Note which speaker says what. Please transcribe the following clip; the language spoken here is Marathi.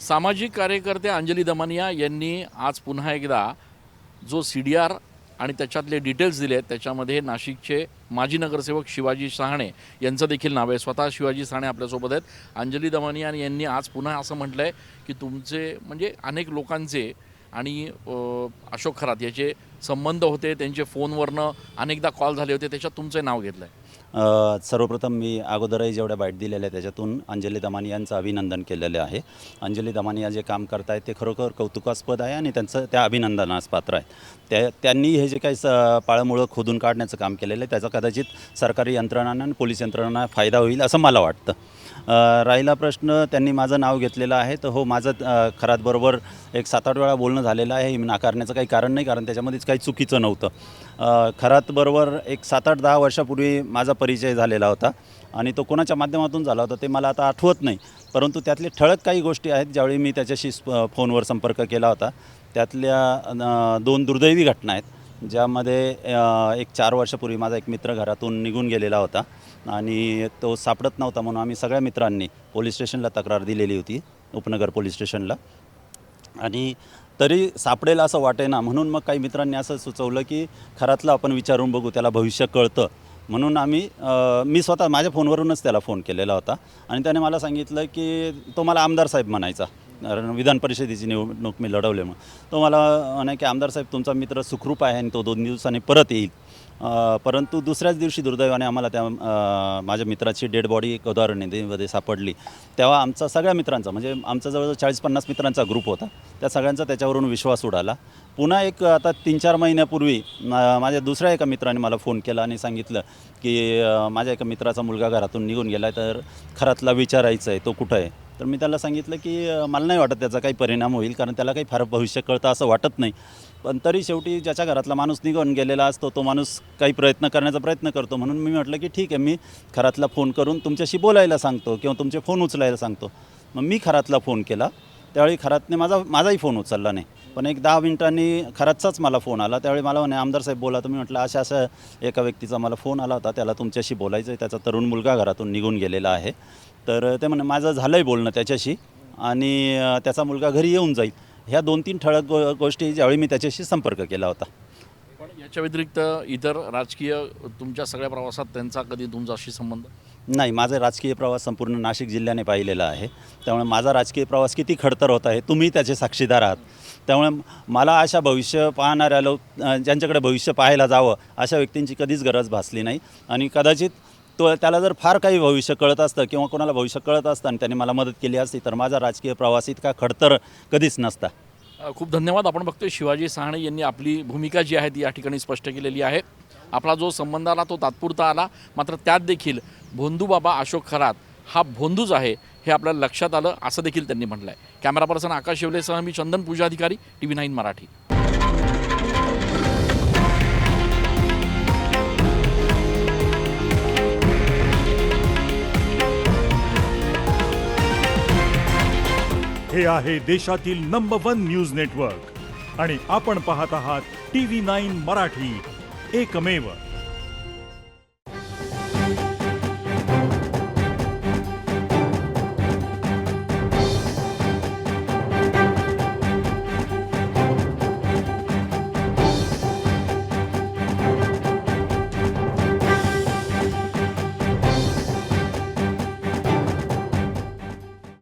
Speaker 1: सामाजिक कार्यकर्ते अंजली दमानिया यांनी आज पुन्हा एकदा जो CDR आणि त्याच्यातले डिटेल्स दिले आहेत त्याच्यामध्ये नाशिकचे माजी नगरसेवक शिवाजी सहाणे यांचं देखील नाव आहे। स्वतः शिवाजी सहाणे आपल्यासोबत आहेत। अंजली दमानिया यांनी आज पुन्हा असं म्हटलं आहे की तुमचे म्हणजे अनेक लोकांचे आणि अशोक खरात याचे संबंध होते, त्यांचे फोनवरनं अनेकदा कॉल झाले होते, त्याच्यात तुमचं नाव घेतलं आहे।
Speaker 2: सर्वप्रथम मी अगोदरही जेवढ्या बाईट दिलेल्या त्याच्यातून अंजली दमानिया यांचं अभिनंदन केलेलं आहे। अंजली दमानिया जे काम करत आहेत ते खरोखर कौतुकास्पद आहे आणि त्यांचं त्या अभिनंदनास पात्र आहे। त्यांनी हे जे काही पाळमुळं खोदून काढण्याचं काम केलेलं आहे त्याचा कदाचित सरकारी यंत्रणांना आणि पोलीस यंत्रणांना फायदा होईल असं मला वाटतं। राहिला प्रश्न त्यांनी माझं नाव घेतलेलं आहे, तर हो, माझं खरातबरोबर एक 7-8 वेळा बोलणं झालेलं आहे। हे नाकारण्याचं काही कारण नाही, कारण त्याच्यामध्येच काही चुकीचं नव्हतं। खरातबरोबर एक 7-8-10 वर्षापूर्वी माझा परिचय झालेला होता आणि तो कोणाच्या माध्यमातून झाला होता ते मला आता आठवत नाही, परंतु त्यातले ठळक काही गोष्टी आहेत ज्यावेळी मी त्याच्याशी फोनवर संपर्क केला होता। त्यातल्या 2 दुर्दैवी घटना आहेत ज्यामध्ये एक 4 वर्षापूर्वी माझा एक मित्र घरातून निघून गेलेला होता आणि तो सापडत नव्हता, म्हणून आम्ही सगळ्या मित्रांनी पोलीस स्टेशनला तक्रार दिलेली होती, उपनगर पोलीस स्टेशनला। आणि तरी सापडेल असं वाटेना, म्हणून मग काही मित्रांनी असं सुचवलं की खरातला आपण विचारून बघू, त्याला भविष्य कळतं। म्हणून मी स्वतः माझ्या फोनवरूनच त्याला फोन केलेला होता आणि त्याने मला सांगितलं की तो मला आमदार साहेब म्हणायचा, कारण विधान परिषदेची निवडणूक मी लढवले म्हणून। तो मला म्हणे की आमदार साहेब तुमचा मित्र सुखरूप आहे आणि तो 2 दिवसांनी परत येईल। परंतु दुसऱ्याच दिवशी दुर्दैवाने आम्हाला त्या माझ्या मित्राची डेड बॉडी गोदावरी नदीमध्ये सापडली। तेव्हा आमचा सगळ्या मित्रांचा, म्हणजे आमचा जवळजवळ 40-50 मित्रांचा ग्रुप होता, त्या सगळ्यांचा त्याच्यावरून विश्वास उडाला। पुन्हा एक आता 3-4 महिन्यापूर्वी माझ्या दुसऱ्या एका मित्राने मला फोन केला आणि सांगितलं की माझ्या एका मित्राचा मुलगा घरातून निघून गेला आहे, तर खरातला विचारायचं आहे, तो कुठं आहे? तर मी त्याला सांगितलं की मला नाही वाटत त्याचा काही परिणाम होईल, कारण त्याला काही फार भविष्य कळतं असं वाटत नाही, पण तरी शेवटी ज्याच्या घरातला माणूस निघून गेलेला असतो तो माणूस काही प्रयत्न करण्याचा प्रयत्न करतो। म्हणून मी म्हटलं की ठीक आहे, मी खरातला फोन करून तुमच्याशी बोलायला सांगतो किंवा तुमचे फोन उचलायला सांगतो। मग मी खरातला फोन केला, त्यावेळी खरातने माझाही फोन उचलला नाही, पण एक 10 मिनिटांनी खरातचाच मला फोन आला। त्यावेळी मला म्हणे आमदार साहेब बोला। तर मी म्हटलं अशा एका व्यक्तीचा मला फोन आला होता, त्याला तुमच्याशी बोलायचं आहे, त्याचा तरुण मुलगा घरातून निघून गेलेला आहे। तर ते म्हणे माझं झालं आहे बोलणं त्याच्याशी आणि त्याचा मुलगा घरी येऊन जाईल। ह्या 2-3 ठळक गोष्टी ज्यावेळी मी त्याच्याशी संपर्क केला होता।
Speaker 1: पण याच्या व्यतिरिक्त इतर राजकीय तुमच्या सगळ्या प्रवासात त्यांचा कधी तुमच्याशी संबंध?
Speaker 2: नाही, माझा राजकीय प्रवास संपूर्ण नाशिक जिल्ह्याने पाहिलेला आहे, त्यामुळे माझा राजकीय प्रवास किती खडतर होत आहे तुम्ही त्याचे साक्षीदार आहात। त्यामुळे मला अशा भविष्य पाहणाऱ्या ज्यांच्याकडे भविष्य पाहायला जावं अशा व्यक्तींची कधीच गरज भासली नाही आणि कदाचित त्याला जर फार काही भविष्य कळत असतं किंवा कोणाला भविष्य कळत असतं आणि त्याने मला मदत केली असती तर माझा राजकीय प्रवास इतका खडतर कधीच नसता।
Speaker 1: खूप धन्यवाद। आपण बघतोय शिवाजी सहाणे यांनी आपली भूमिका जी आहे ती या ठिकाणी स्पष्ट केलेली आहे। आपला जो संबंध आला तो तात्पुरता आला, मात्र त्यात देखील भोंदूबाबा अशोक खरात हा भोंदूच आहे हे आपल्याला लक्षात आलं असं देखील त्यांनी म्हटलं आहे। कॅमेरा पर्सन आकाश शेवलेसह मी चंदन पूजाधिकारी, TV9 मराठी।
Speaker 3: हे आहे देशातील नंबर 1 न्यूज नेटवर्क आणि आपण पाहत आहात TV9 मराठी, एकमेव।